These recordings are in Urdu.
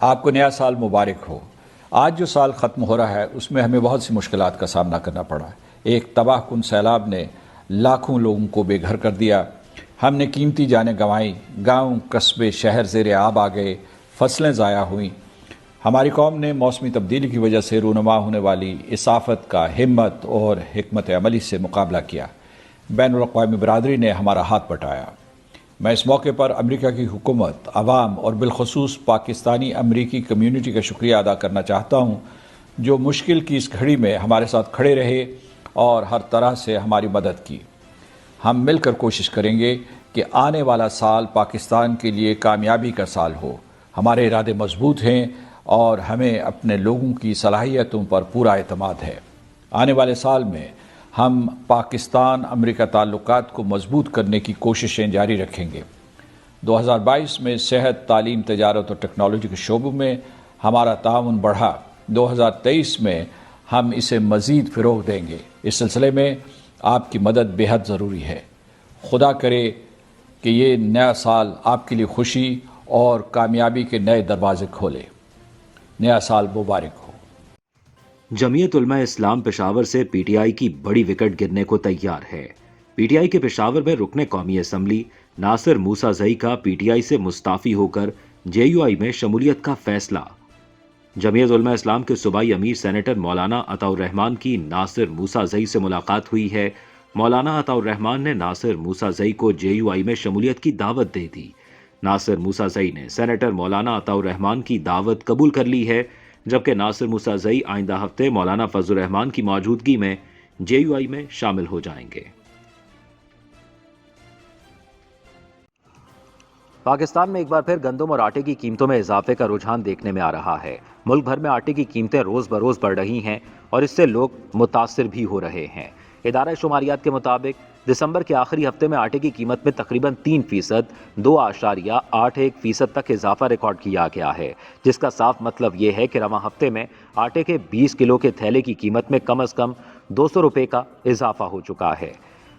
آپ کو نیا سال مبارک ہو۔ آج جو سال ختم ہو رہا ہے اس میں ہمیں بہت سی مشکلات کا سامنا کرنا پڑا ہے۔ ایک تباہ کن سیلاب نے لاکھوں لوگوں کو بے گھر کر دیا، ہم نے قیمتی جانیں گنوائیں، گاؤں قصبے شہر زیر آب آ گئے، فصلیں ضائع ہوئیں۔ ہماری قوم نے موسمی تبدیلی کی وجہ سے رونما ہونے والی اس آفت کا ہمت اور حکمت عملی سے مقابلہ کیا۔ بین الاقوامی برادری نے ہمارا ہاتھ بٹایا۔ میں اس موقع پر امریکہ کی حکومت، عوام اور بالخصوص پاکستانی امریکی کمیونٹی کا شکریہ ادا کرنا چاہتا ہوں، جو مشکل کی اس گھڑی میں ہمارے ساتھ کھڑے رہے اور ہر طرح سے ہماری مدد کی۔ ہم مل کر کوشش کریں گے کہ آنے والا سال پاکستان کے لیے کامیابی کا سال ہو۔ ہمارے ارادے مضبوط ہیں اور ہمیں اپنے لوگوں کی صلاحیتوں پر پورا اعتماد ہے۔ آنے والے سال میں ہم پاکستان امریکہ تعلقات کو مضبوط کرنے کی کوششیں جاری رکھیں گے۔ 2022 میں صحت، تعلیم، تجارت اور ٹیکنالوجی کے شعبوں میں ہمارا تعاون بڑھا۔ 2023 میں ہم اسے مزید فروغ دیں گے۔ اس سلسلے میں آپ کی مدد بے حد ضروری ہے۔ خدا کرے کہ یہ نیا سال آپ کے لیے خوشی اور کامیابی کے نئے دروازے کھولے۔ نیا سال مبارک ہو۔ جمعیت علماء اسلام پشاور سے پی ٹی آئی کی بڑی وکٹ گرنے کو تیار ہے۔ پی ٹی آئی کے پشاور میں رکن قومی اسمبلی ناصر موسیٰ زئی کا پی ٹی آئی سے مستعفی ہو کر جے یو آئی میں شمولیت کا فیصلہ۔ جمعیت علماء اسلام کے صوبائی امیر سینیٹر مولانا عطاء الرحمان کی ناصر موسیٰ زئی سے ملاقات ہوئی ہے۔ مولانا عطاء الرحمان نے ناصر موسیٰ زئی کو جے یو آئی میں شمولیت کی دعوت دے دی۔ ناصر موسیٰ زئی نے سینیٹر مولانا عطاء الرحمان کی دعوت قبول کر لی ہے، جبکہ ناصر موسیٰ زئی آئندہ ہفتے مولانا فضل الرحمان کی موجودگی میں جے یو آئی میں شامل ہو جائیں گے۔ پاکستان میں ایک بار پھر گندم اور آٹے کی قیمتوں میں اضافے کا رجحان دیکھنے میں آ رہا ہے۔ ملک بھر میں آٹے کی قیمتیں روز بروز بڑھ رہی ہیں اور اس سے لوگ متاثر بھی ہو رہے ہیں۔ ادارہ شماریات کے مطابق دسمبر کے آخری ہفتے میں آٹے کی قیمت میں تقریباً 3%، 2.81% تک اضافہ ریکارڈ کیا گیا ہے، جس کا صاف مطلب یہ ہے کہ رواں ہفتے میں آٹے کے 20 کلو کے تھیلے کی قیمت میں کم از کم 200 روپے کا اضافہ ہو چکا ہے۔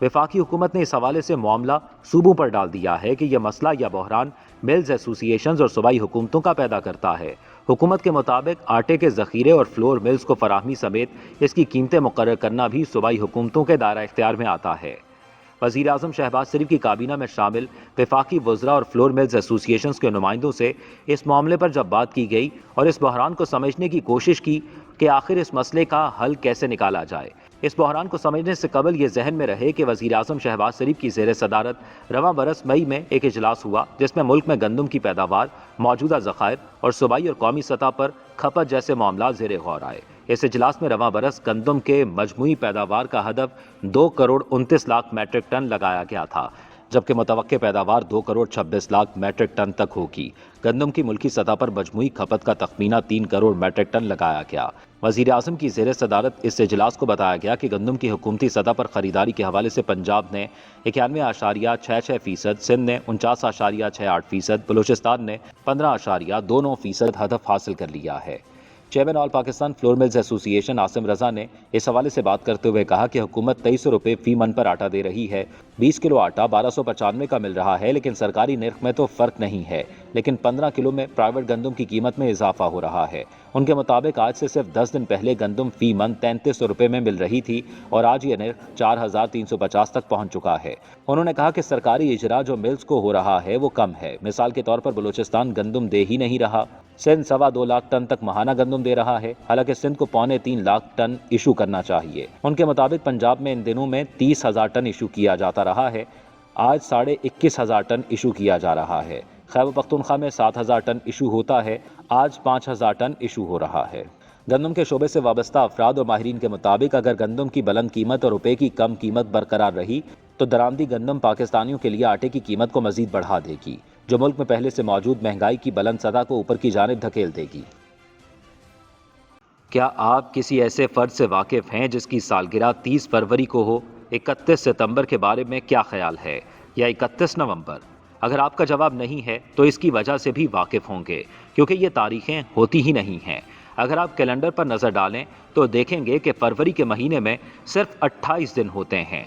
وفاقی حکومت نے اس حوالے سے معاملہ صوبوں پر ڈال دیا ہے کہ یہ مسئلہ یا بحران ملز ایسوسی ایشنز اور صوبائی حکومتوں کا پیدا کرتا ہے۔ حکومت کے مطابق آٹے کے ذخیرے اور فلور ملز کو فراہمی سمیت اس کی قیمتیں مقرر کرنا بھی صوبائی حکومتوں کے دائرہ اختیار میں آتا ہے۔ وزیر اعظم شہباز شریف کی کابینہ میں شامل وفاقی وزراء اور فلور ملز ایسوسی ایشنز کے نمائندوں سے اس معاملے پر جب بات کی گئی اور اس بحران کو سمجھنے کی کوشش کی کہ آخر اس مسئلے کا حل کیسے نکالا جائے، اس بحران کو سمجھنے سے قبل یہ ذہن میں رہے کہ وزیر اعظم شہباز شریف کی زیر صدارت رواں برس مئی میں ایک اجلاس ہوا جس میں ملک میں گندم کی پیداوار، موجودہ ذخائر اور صوبائی اور قومی سطح پر کھپت جیسے معاملات زیر غور آئے۔ اس اجلاس میں رواں برس گندم کے مجموعی پیداوار کا ہدف 2.29 کروڑ میٹرک ٹن لگایا گیا تھا، جبکہ متوقع پیداوار 2.26 کروڑ میٹرک ٹن تک ہوگی۔ گندم کی ملکی سطح پر مجموعی کھپت کا تخمینہ 3 کروڑ میٹرک ٹن لگایا گیا۔ وزیر اعظم کی زیر صدارت اس اجلاس کو بتایا گیا کہ گندم کی حکومتی سطح پر خریداری کے حوالے سے پنجاب نے 91.66%، سندھ نے 49.68%، بلوچستان نے 15.29% ہدف حاصل کر لیا ہے۔ چیئرمین آل پاکستان فلور ملز ایسوسی ایشن عاصم رضا نے اس حوالے سے بات کرتے ہوئے کہا کہ حکومت 2300 روپے فی من پر آٹا دے رہی ہے۔ 20 کلو آٹا 1295 کا مل رہا ہے، لیکن سرکاری نرخ میں تو فرق نہیں ہے، لیکن 15 کلو میں پرائیویٹ گندم کی قیمت میں اضافہ ہو رہا ہے۔ ان کے مطابق آج سے صرف 10 دن پہلے گندم فی من 3300 روپے میں مل رہی تھی اور آج یہ نرخ 4350 تک پہنچ چکا ہے۔ انہوں نے کہا کہ سرکاری اجرا جو ملز کو ہو رہا ہے وہ کم ہے۔ مثال کے طور پر بلوچستان گندم دے ہی نہیں رہا، سندھ 2.25 لاکھ ٹن تک ماہانہ گندم دے رہا ہے، حالانکہ سندھ کو 2.25 لاکھ ٹن ایشو کرنا چاہیے۔ ان کے مطابق پنجاب میں ان دنوں میں 30,000 ٹن ایشو کیا جاتا رہا ہے، آج 21,500 ٹن ایشو کیا جا رہا ہے۔ خیبر پختونخوا میں 7,000 ٹن ایشو ہوتا ہے، آج 5,000 ٹن ایشو ہو رہا ہے۔ گندم کے شعبے سے وابستہ افراد اور ماہرین کے مطابق اگر گندم کی بلند قیمت اور روپے کی کم قیمت برقرار رہی تو درآمدی گندم پاکستانیوں کے لیے آٹے کی قیمت کو مزید بڑھا دے گی، جو ملک میں پہلے سے موجود مہنگائی کی بلند سطح کو اوپر کی جانب دھکیل دے گی۔ کیا آپ کسی ایسے فرد سے واقف ہیں جس کی سالگرہ 30 فروری کو ہو؟ 31 ستمبر کے بارے میں کیا خیال ہے، یا 31 نومبر؟ اگر آپ کا جواب نہیں ہے تو اس کی وجہ سے بھی واقف ہوں گے، کیونکہ یہ تاریخیں ہوتی ہی نہیں ہیں۔ اگر آپ کیلنڈر پر نظر ڈالیں تو دیکھیں گے کہ فروری کے مہینے میں صرف 28 دن ہوتے ہیں،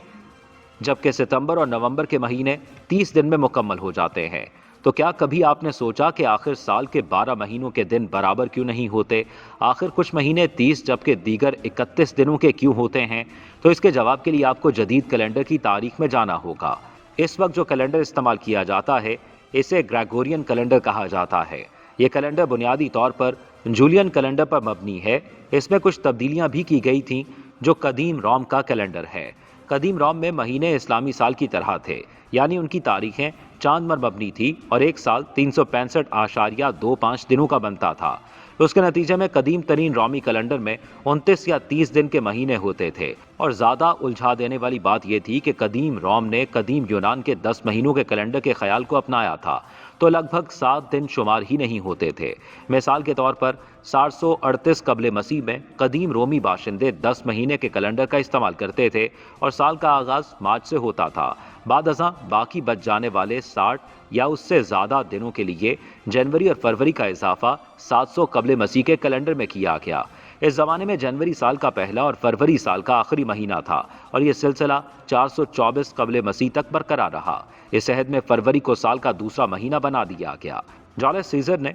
جبکہ ستمبر اور نومبر کے مہینے 30 دن میں مکمل ہو جاتے ہیں۔ تو کیا کبھی آپ نے سوچا کہ آخر سال کے 12 مہینوں کے دن برابر کیوں نہیں ہوتے؟ آخر کچھ مہینے 30 جبکہ دیگر 31 دنوں کے کیوں ہوتے ہیں؟ تو اس کے جواب کے لیے آپ کو جدید کیلنڈر کی تاریخ میں جانا ہوگا۔ اس وقت جو کیلنڈر استعمال کیا جاتا ہے اسے گریگورین کیلنڈر کہا جاتا ہے۔ یہ کیلنڈر بنیادی طور پر جولین کیلنڈر پر مبنی ہے۔ اس میں کچھ تبدیلیاں بھی کی گئی تھیں جو قدیم روم کا کیلنڈر ہے۔ قدیم روم میں مہینے اسلامی سال کی طرح تھے، یعنی ان کی تاریخیں چاند پر مبنی تھی اور ایک سال 365.25 دنوں کا بنتا تھا۔ اس کے نتیجے میں قدیم ترین رومی کیلنڈر میں 29 یا 30 دن کے مہینے ہوتے تھے، اور زیادہ الجھا دینے والی بات یہ تھی کہ قدیم روم نے قدیم یونان کے 10 مہینوں کے کیلنڈر کے خیال کو اپنایا تھا تو لگ بھگ 7 دن شمار ہی نہیں ہوتے تھے۔ مثال کے طور پر 738 قبل مسیح میں قدیم رومی باشندے 10 مہینے کے کیلنڈر کا استعمال کرتے تھے اور سال کا آغاز مارچ سے ہوتا تھا۔ بعد ازاں باقی بچ جانے والے 60 یا اس سے زیادہ دنوں کے لیے جنوری اور فروری کا اضافہ 700 قبل مسیح کے کیلنڈر میں کیا گیا۔ اس زمانے میں جنوری سال کا پہلا اور فروری سال کا آخری مہینہ تھا اور یہ سلسلہ 424 قبل مسیح تک برقرار رہا۔ اس عہد میں فروری کو سال کا دوسرا مہینہ بنا دیا گیا۔ جولیس سیزر نے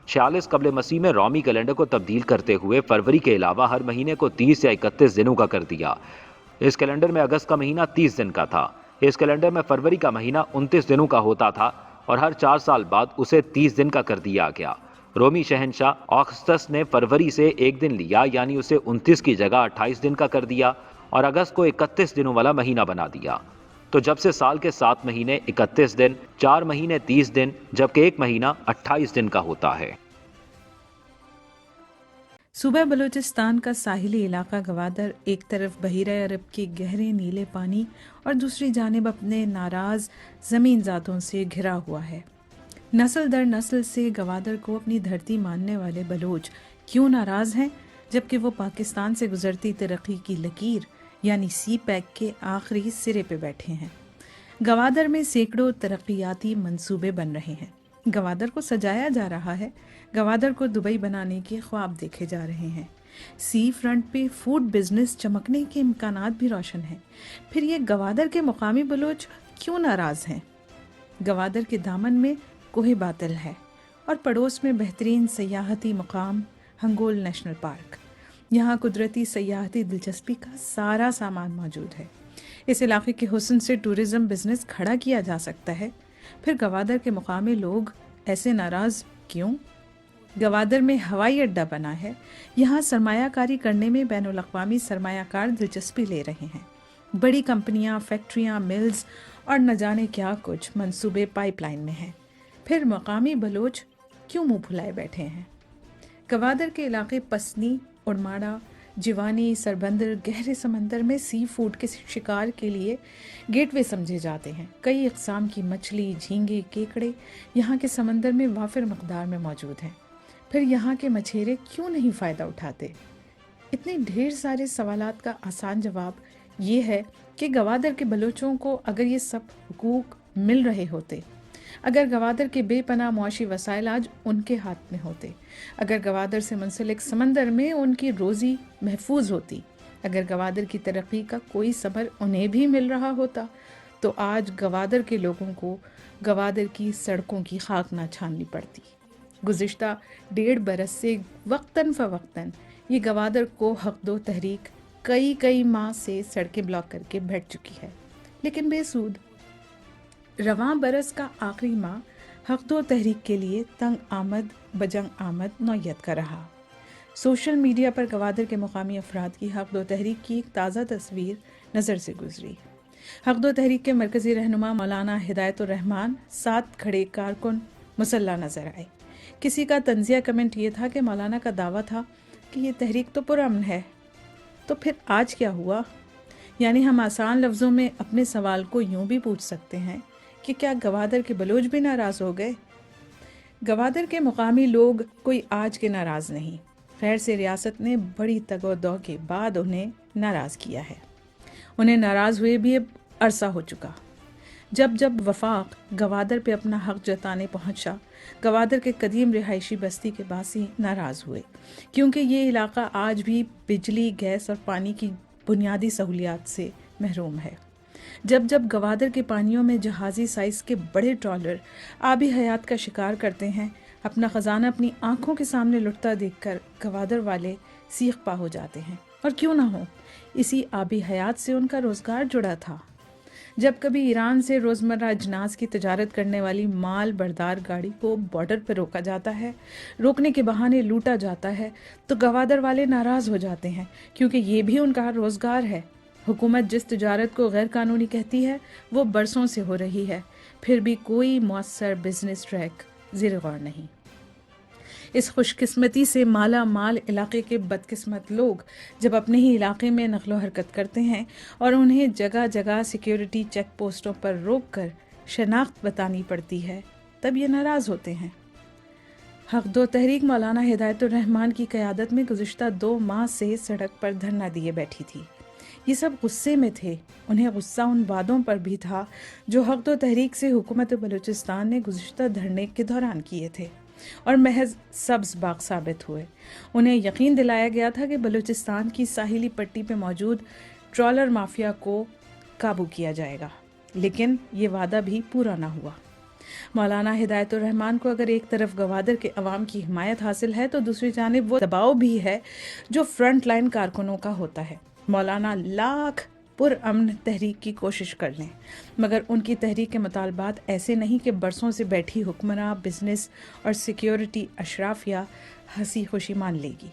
46 قبل مسیح میں رومی کیلنڈر کو تبدیل کرتے ہوئے فروری کے علاوہ ہر مہینے کو 30 یا 31 دنوں کا کر دیا۔ اس کیلنڈر میں اگست کا مہینہ 30 دن کا تھا۔ اس کیلنڈر میں فروری کا مہینہ 29 دنوں کا ہوتا تھا اور ہر 4 سال بعد اسے 30 دن کا کر دیا گیا۔ رومی شہنشاہ آگسٹس نے فروری سے ایک دن لیا، یعنی اسے 29 کی جگہ 28 دن کا کر دیا اور اگست کو 31 دنوں والا مہینہ بنا دیا۔ تو جب سے سال کے 7 مہینے 31 دن، 4 مہینے 30 دن، جبکہ ایک مہینہ 28 دن کا ہوتا ہے۔ صوبہ بلوچستان کا ساحلی علاقہ گوادر ایک طرف بحیرہ عرب کے گہرے نیلے پانی اور دوسری جانب اپنے ناراض زمین ذاتوں سے گھرا ہوا ہے۔ نسل در نسل سے گوادر کو اپنی دھرتی ماننے والے بلوچ کیوں ناراض ہیں جبکہ وہ پاکستان سے گزرتی ترقی کی لکیر یعنی سی پیک کے آخری سرے پہ بیٹھے ہیں؟ گوادر میں سینکڑوں ترقیاتی منصوبے بن رہے ہیں، گوادر کو سجایا جا رہا ہے، گوادر کو دبئی بنانے کے خواب دیکھے جا رہے ہیں، سی فرنٹ پہ فوڈ بزنس چمکنے کے امکانات بھی روشن ہیں۔ پھر یہ گوادر کے مقامی بلوچ کیوں ناراض ہیں؟ گوادر کے دامن میں کوہ باطل ہے اور پڑوس میں بہترین سیاحتی مقام ہنگول نیشنل پارک۔ یہاں قدرتی سیاحتی دلچسپی کا سارا سامان موجود ہے۔ اس علاقے کے حسن سے ٹورزم بزنس کھڑا کیا جا سکتا ہے۔ پھر گوادر کے مقامی لوگ ایسے ناراض کیوں؟ گوادر میں ہوائی اڈہ بنا ہے، یہاں سرمایہ کاری کرنے میں بین الاقوامی سرمایہ کار دلچسپی لے رہے ہیں۔ بڑی کمپنیاں، فیکٹریاں، ملز اور نہ جانے کیا کچھ منصوبے پائپ لائن میں ہیں۔ پھر مقامی بلوچ کیوں منہ پھلائے بیٹھے ہیں؟ گوادر کے علاقے پسنی، اڑماڑا، جیوانی، سربندر گہرے سمندر میں سی فوڈ کے شکار کے لیے گیٹ وے سمجھے جاتے ہیں۔ کئی اقسام کی مچھلی، جھینگے، کیکڑے یہاں کے سمندر میں وافر مقدار میں موجود ہیں۔ پھر یہاں کے مچھیرے کیوں نہیں فائدہ اٹھاتے؟ اتنے ڈھیر سارے سوالات کا آسان جواب یہ ہے کہ گوادر کے بلوچوں کو اگر یہ سب حقوق مل رہے ہوتے، اگر گوادر کے بے پناہ معاشی وسائل آج ان کے ہاتھ میں ہوتے، اگر گوادر سے منسلک سمندر میں ان کی روزی محفوظ ہوتی، اگر گوادر کی ترقی کا کوئی ثمر انہیں بھی مل رہا ہوتا، تو آج گوادر کے لوگوں کو گوادر کی سڑکوں کی خاک نہ چھاننی پڑتی۔ گزشتہ 1.5 برس سے وقتاً فوقتاً یہ گوادر کو حق دو تحریک کئی ماہ سے سڑکیں بلاک کر کے بیٹھ چکی ہے، لیکن بے سود۔ رواں برس کا آخری ماہ حق دو تحریک کے لیے تنگ آمد بجنگ آمد نوعیت کا رہا۔ سوشل میڈیا پر گوادر کے مقامی افراد کی حق دو تحریک کی ایک تازہ تصویر نظر سے گزری۔ حق دو تحریک کے مرکزی رہنما مولانا ہدایت الرحمان 7 کھڑے کارکن مسلح نظر آئے۔ کسی کا طنزیہ کمنٹ یہ تھا کہ مولانا کا دعویٰ تھا کہ یہ تحریک تو پرامن ہے، تو پھر آج کیا ہوا؟ یعنی ہم آسان لفظوں میں اپنے سوال کو یوں بھی پوچھ سکتے ہیں کہ کیا گوادر کے بلوچ بھی ناراض ہو گئے؟ گوادر کے مقامی لوگ کوئی آج کے ناراض نہیں، خیر سے ریاست نے بڑی تگ و دو کے بعد انہیں ناراض کیا ہے۔ انہیں ناراض ہوئے بھی اب عرصہ ہو چکا۔ جب وفاق گوادر پہ اپنا حق جتانے پہنچا، گوادر کے قدیم رہائشی بستی کے باسی ناراض ہوئے، کیونکہ یہ علاقہ آج بھی بجلی، گیس اور پانی کی بنیادی سہولیات سے محروم ہے۔ جب جب گوادر کے پانیوں میں جہازی سائز کے بڑے ٹرالر آبی حیات کا شکار کرتے ہیں، اپنا خزانہ اپنی آنکھوں کے سامنے لٹتا دیکھ کر گوادر والے سیخ پا ہو جاتے ہیں۔ اور کیوں نہ ہو، اسی آبی حیات سے ان کا روزگار جڑا تھا۔ جب کبھی ایران سے روزمرہ اجناس کی تجارت کرنے والی مال بردار گاڑی کو بارڈر پر روکا جاتا ہے، روکنے کے بہانے لوٹا جاتا ہے، تو گوادر والے ناراض ہو جاتے ہیں، کیونکہ یہ بھی ان کا روزگار ہے۔ حکومت جس تجارت کو غیر قانونی کہتی ہے وہ برسوں سے ہو رہی ہے، پھر بھی کوئی مؤثر بزنس ٹریک زیر غور نہیں۔ اس خوش قسمتی سے مالا مال علاقے کے بدقسمت لوگ جب اپنے ہی علاقے میں نقل و حرکت کرتے ہیں اور انہیں جگہ جگہ سیکیورٹی چیک پوسٹوں پر روک کر شناخت بتانی پڑتی ہے، تب یہ ناراض ہوتے ہیں۔ حق دو تحریک مولانا ہدایت الرحمان کی قیادت میں گزشتہ 2 ماہ سے سڑک پر دھرنا دیے بیٹھی تھی۔ یہ سب غصے میں تھے، انہیں غصہ ان وعدوں پر بھی تھا جو حق دو تحریک سے حکومت بلوچستان نے گزشتہ دھرنے کے دوران کیے تھے اور محض سبز باغ ثابت ہوئے۔ انہیں یقین دلایا گیا تھا کہ بلوچستان کی ساحلی پٹی پہ موجود ٹرالر مافیا کو قابو کیا جائے گا، لیکن یہ وعدہ بھی پورا نہ ہوا۔ مولانا ہدایت الرحمان کو اگر ایک طرف گوادر کے عوام کی حمایت حاصل ہے تو دوسری جانب وہ دباؤ بھی ہے جو فرنٹ لائن کارکنوں کا ہوتا ہے۔ مولانا لاکھ پرامن تحریک کی کوشش کر لیں، مگر ان کی تحریک کے مطالبات ایسے نہیں کہ برسوں سے بیٹھی حکمراں، بزنس اور سیکیورٹی اشرافیہ ہنسی خوشی مان لے گی۔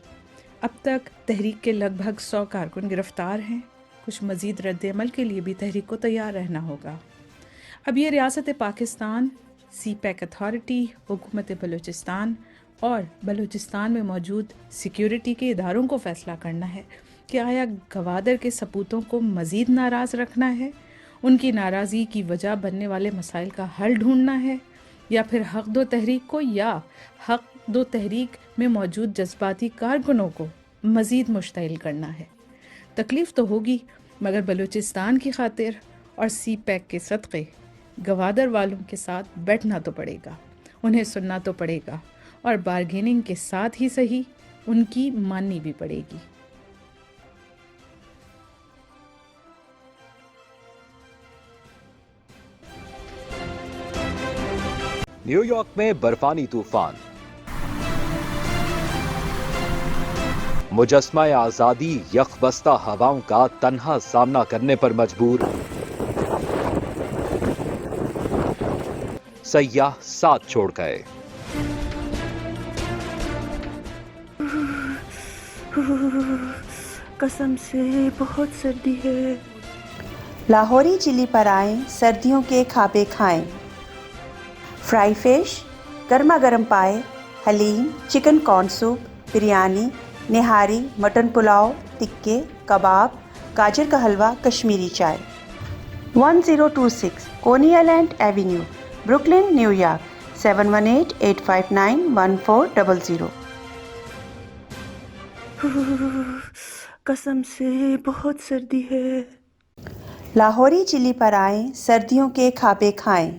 اب تک تحریک کے لگ بھگ 100 کارکن گرفتار ہیں۔ کچھ مزید رد عمل کے لیے بھی تحریک کو تیار رہنا ہوگا۔ اب یہ ریاست پاکستان، سی پیک اتھارٹی، حکومت بلوچستان اور بلوچستان میں موجود سیکیورٹی کے اداروں کو فیصلہ کرنا ہے کہ آیا گوادر کے سپوتوں کو مزید ناراض رکھنا ہے، ان کی ناراضگی کی وجہ بننے والے مسائل کا حل ڈھونڈنا ہے، یا پھر حق دو تحریک کو یا حق دو تحریک میں موجود جذباتی کارکنوں کو مزید مشتعل کرنا ہے۔ تکلیف تو ہوگی، مگر بلوچستان کی خاطر اور سی پیک کے صدقے گوادر والوں کے ساتھ بیٹھنا تو پڑے گا، انہیں سننا تو پڑے گا، اور بارگیننگ کے ساتھ ہی صحیح ان کی ماننی بھی پڑے گی۔ نیو یارک میں برفانی طوفان، مجسمہ آزادی یخ بستہ ہواؤں کا تنہا سامنا کرنے پر مجبور، سیاح ساتھ چھوڑ گئے۔ قسم سے بہت سردی ہے۔ لاہوری چلی پر آئیں، سردیوں کے کھابے کھائیں۔ فرائی فش، گرما گرم پائے، haleem, chicken corn soup, biryani, nihari, mutton pulao, ٹکے، کباب، گاجر کا حلوہ، کشمیری چائے۔ 1026 Coney Island Avenue, Brooklyn, New York, 7188591400۔ قسم سے بہت سردی ہے۔ لاہوری چلی پر آئیں، سردیوں کے کھابے کھائیں۔